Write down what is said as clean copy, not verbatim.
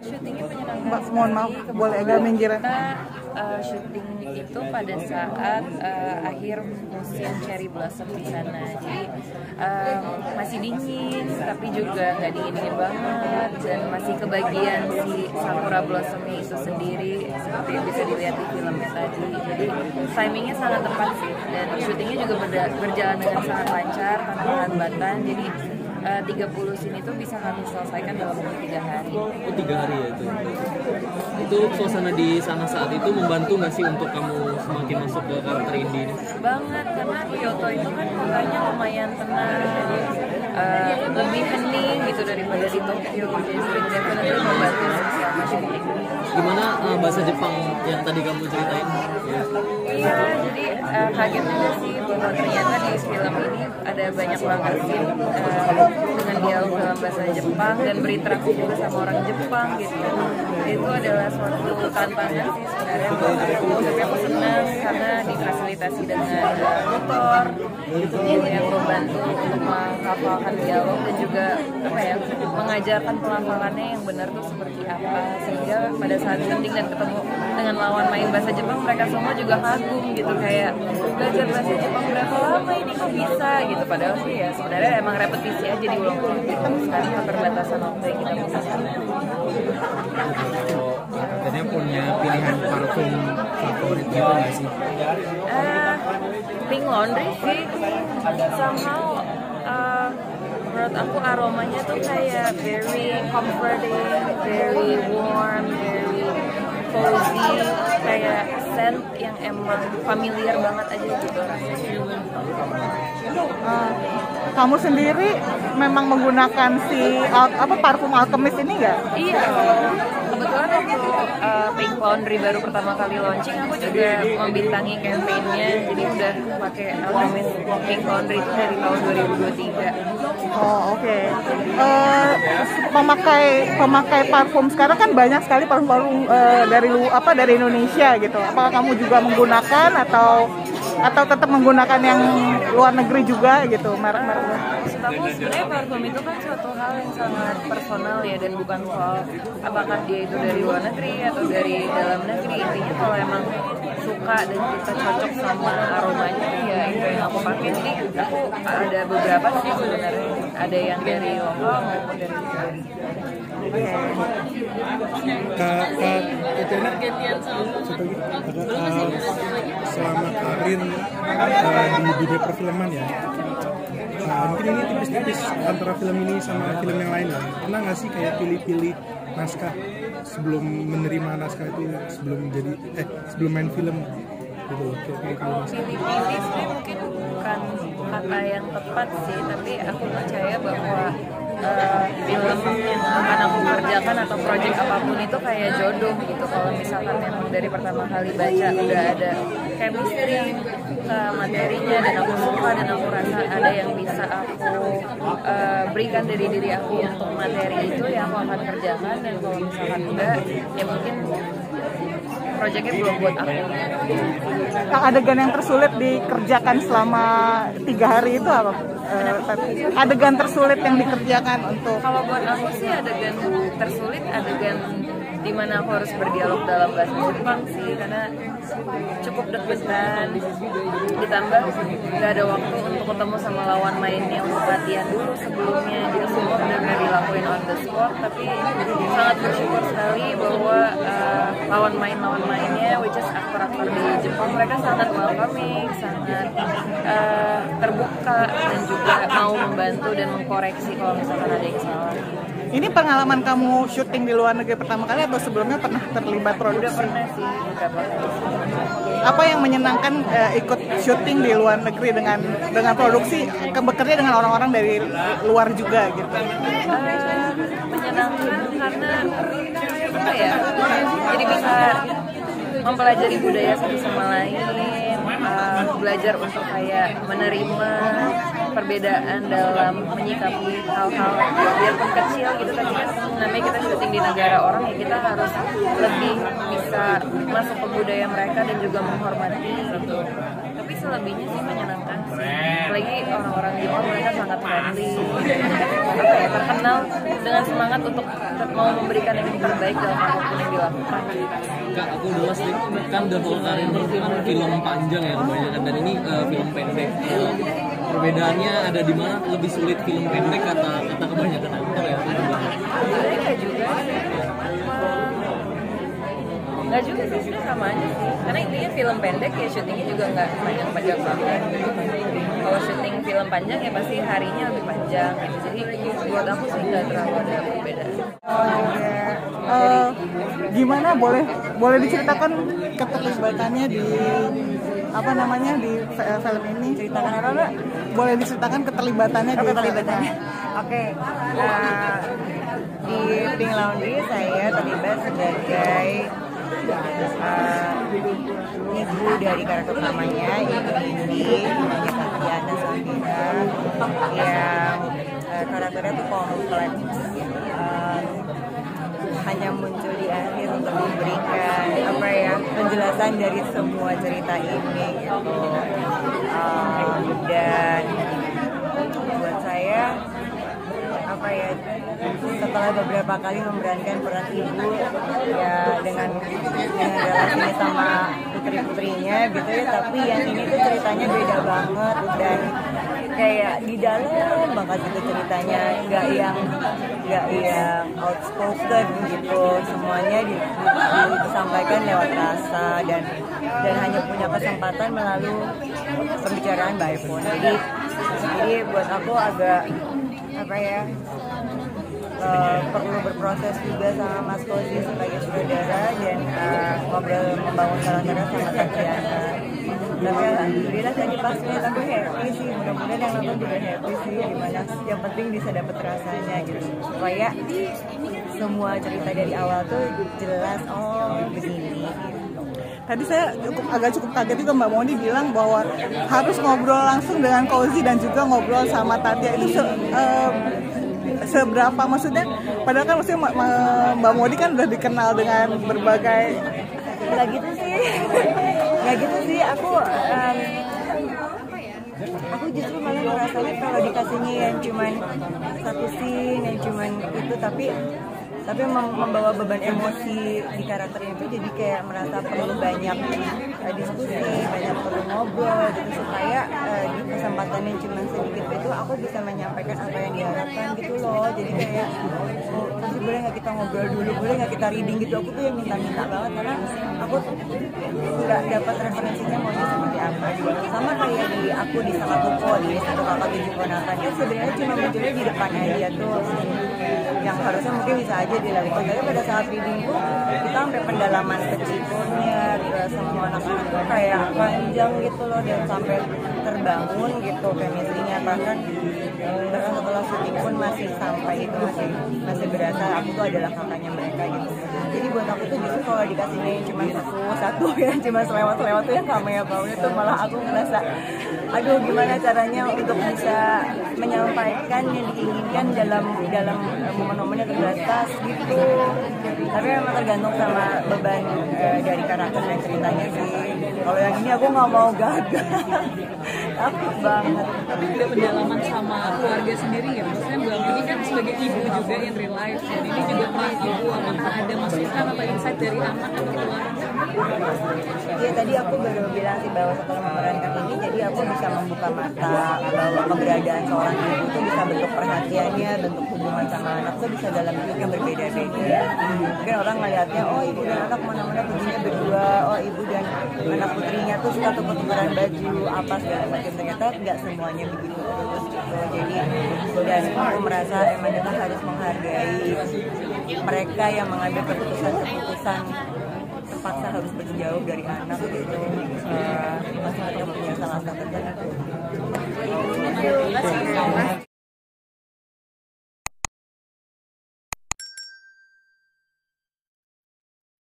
Syutingnya menyenangkan. Mbak, mohon maaf, boleh agak minggiran. Kita syuting itu pada saat akhir musim cherry blossom di sana. Jadi masih dingin, tapi juga nggak dingin banget, dan masih kebagian si sakura blossomnya itu sendiri seperti yang bisa dilihat di filmnya tadi. Jadi timingnya sangat tepat sih, dan syutingnya juga berjalan dengan sangat lancar tanpa hambatan. Jadi 30 scene itu bisa kami selesaikan dalam waktu 3 hari. Oh, 3 hari ya itu. Itu suasana di sana saat itu membantu nggak sih untuk kamu semakin masuk ke karakter indie ini? Banget, karena Kyoto itu kan kotanya lumayan tenang, lebih hening gitu daripada di Tokyo. Jadi definitely membantu siapa syuting. Gimana bahasa Jepang yang tadi kamu ceritain? Iya, jadi kaget juga sih bahwa ternyata di film ini ada banyak banget scene dengan dialog dalam bahasa Jepang dan berinteraksi juga sama orang Jepang gitu. Itu adalah suatu tantangan sih sebenarnya buat aku, tapi aku senang karena difasilitasi dengan tutor yang membantu untuk menghafalkan dialog dan juga mengajarkan pelafalannya yang benar tuh seperti apa, sehingga pada saat syuting dan ketemu dengan lawan main bahasa Jepang, mereka semua juga kagum gitu, kayak belajar bahasa Jepang berapa lama ini kok bisa gitu. Padahal sih ya sebenarnya emang repetisi aja diulang-ulang gitu, sekarang keterbatasan waktu yang kita punya. Katanya punya pilihan parfum favorit gitu nggak sih? Pink Laundry sih, somehow menurut aku aromanya tuh kayak very comforting, very warm, very cozy, kayak scent yang emang familiar banget aja gitu rasanya. Kamu sendiri memang menggunakan si parfum Alchemist ini nggak? Iya, kebetulan waktu Pink Laundry baru pertama kali launching, aku juga membintangi campaign-nya, jadi udah pakai Alchemist Pink Laundry itu dari tahun 2023. Oh, oke. Pemakai parfum sekarang kan banyak sekali parfum dari Indonesia gitu. Apakah kamu juga menggunakan atau tetap menggunakan yang luar negeri juga gitu, merek-mereknya? Aku sebenarnya parfum itu kan suatu hal yang sangat personal ya, dan bukan soal apakah dia itu dari luar negeri atau dari dalam negeri. Intinya kalau emang suka dan kita cocok sama aromanya, ya itu yang aku pakai. Jadi aku ada beberapa sih sebenarnya, ada yang dari lokal maupun dari luar. Selama karir di dunia perfilman ya, mungkin ini tipis-tipis antara film ini sama film yang lain lah. Pernah nggak sih kayak pilih-pilih naskah sebelum menerima naskah itu, sebelum main film gitu? Pilih-pilih sih mungkin bukan kata yang tepat sih, tapi aku percaya bahwa film yang akan aku kerjakan atau project apapun itu kayak jodoh gitu. Kalau misalkan memang dari pertama kali baca udah ada chemistry ke materinya dan aku suka dan aku rasa ada yang bisa aku berikan dari diri aku untuk materi itu, ya aku akan kerjakan. Dan kalau misalkan enggak, ya mungkin projectnya belum buat aku. Adegan yang tersulit dikerjakan selama 3 hari itu apa? Adegan tersulit yang dikerjakan untuk... Kalau buat aku sih adegan tersulit adegan dimana aku harus berdialog dalam bahasa Jepang sih, karena cukup deg-degan, ditambah gak ada waktu untuk ketemu sama lawan mainnya untuk latihan dulu sebelumnya, jadi semua benar-benar dilakuin on the spot. Tapi sangat bersyukur sekali bahwa lawan mainnya, which is aktor-aktor di Jepang, mereka sangat welcoming, sangat terbuka, dan juga mau membantu dan mengkoreksi kalau misalkan ada yang salah. Ini pengalaman kamu syuting di luar negeri pertama kali atau sebelumnya pernah terlibat produksi? Udah pernah sih, beberapa kali. Apa yang menyenangkan ikut syuting di luar negeri dengan produksi, bekerja dengan orang-orang dari luar juga gitu? Menyenangkan karena jadi bisa mempelajari budaya satu sama lain, belajar untuk kayak menerima perbedaan dalam menyikapi hal-hal biarpun kecil gitu. Tapi kan namanya kita syuting di negara orang, ya kita harus lebih bisa masuk ke budaya mereka dan juga menghormati gitu. tapi selebihnya sih menyenangkan sih. Apalagi orang-orang Jepang mereka sangat friendly, apa ya, terkenal dengan semangat untuk mau memberikan yang terbaik dalam apapun yang dilakukan. Kak, aku udah sih kan The Whole Karin itu kan film panjang ya kebanyakan, dan ini film pendek. Perbedaannya ada di mana? Lebih sulit film pendek kata kebanyakan aktor ya? Enggak juga. Enggak juga sih, sudah sama aja sih. Karena intinya film pendek ya syutingnya juga nggak panjang-panjang banget. Kalau syuting film panjang ya pasti harinya lebih panjang gitu. Jadi buat aku sih nggak terlalu ada perbedaan. Gimana boleh diceritakan keterlibatannya di apa namanya di film ini? Ceritakan apa Mbak? Boleh diceritakan keterlibatannya di keterlibatannya. Oke. Di Pink Laundry saya terlibat sebagai ibu dari karakter utamanya, ibu Indi, namanya Tatiana Safira, yang karakternya tuh kompleks, hanya muncul di akhir untuk memberikan apa ya penjelasan dari semua cerita ini gitu. Dan buat saya apa ya, setelah beberapa kali memerankan peran ibu ya dengan relasinya sama putri-putrinya gitu ya, tapi yang ini tuh ceritanya beda banget dan kayak di dalam banget itu ceritanya, nggak yang outspoken gitu, semuanya disampaikan lewat rasa dan hanya punya kesempatan melalui pembicaraan by phone. Jadi buat aku agak apa ya, perlu berproses juga sama Mas Kozi sebagai sutradara dan ngobrol membangun karakternya sama Tatiana. Tapi alhamdulillah tadi pas lihat aku happy sih, mudah-mudahan yang nonton juga happy sih, dimana yang penting bisa dapet rasanya gitu, supaya semua cerita dari awal tuh jelas begini. Tadi saya agak cukup kaget juga Mbak Moni bilang bahwa harus ngobrol langsung dengan Kozi dan juga ngobrol sama Tatia. Itu seberapa, maksudnya padahal kan maksudnya Mbak Moni kan udah dikenal dengan berbagai. Nggak gitu sih aku justru malah merasanya kalau dikasihnya yang cuman satu scene yang cuman itu tapi membawa beban emosi di karakternya itu, jadi kayak merasa perlu banyak diskusi, banyak perlu ngobrol gitu, supaya di kesempatan yang cuma sedikit itu aku bisa menyampaikan apa yang diharapkan gitu loh. Jadi kayak pasti boleh nggak kita ngobrol dulu, boleh nggak kita reading gitu, aku tuh yang minta banget karena aku nggak dapat referensinya maunya seperti apa. Sama kayak aku di Sakakuko, di Satu Kakak Tujuh Ponakan, itu sebenarnya cuma munculnya di depan aja tuh, yang harusnya mungkin bisa aja dilakukan, tapi pada saat reading tuh kita sampai pendalaman kecilnya ke semua anak-anak tuh kayak panjang gitu loh, dan sampai terbangun gitu chemistry-nya, bahkan setelah syuting pun masih sampai itu masih berasa aku tuh adalah kakaknya mereka gitu. Jadi buat aku tuh justru kalau dikasihnya yang cuma satu ya cuma selewat tuh yang kamera bawahnya tuh malah aku ngerasa aduh gimana caranya untuk bisa menyampaikan yang diinginkan dalam momen-momen yang terbatas gitu. Tapi memang tergantung sama beban dari karakter dan ceritanya sih. Kalau yang ini aku nggak mau gagal, takut banget. Tapi udah pendalaman sama keluarga sendiri ya, maksudnya Mbak ini kan sebagai ibu juga in real life, dan ini juga peran ibu, apakah ada masukan atau insight dari anak atau keluarga? Iya, tadi aku baru bilang sih bahwa setelah memerankan ini, jadi aku bisa membuka mata bahwa keberadaan seorang ibu itu bisa bentuk perhatiannya, bentuk hubungan sama anak tuh bisa dalam bentuk yang berbeda-beda. Mungkin orang ngeliatnya, oh ibu dan anak kemana-mana perginya berdua, oh ibu dan anak putrinya tuh suka tukar-tukaran baju apa segala macam, ternyata nggak semuanya begitu terus gitu. Jadi dan aku merasa emang kita harus menghargai mereka yang mengambil keputusan terpaksa harus berjauh dari anak gitu, masih mereka punya salah satu.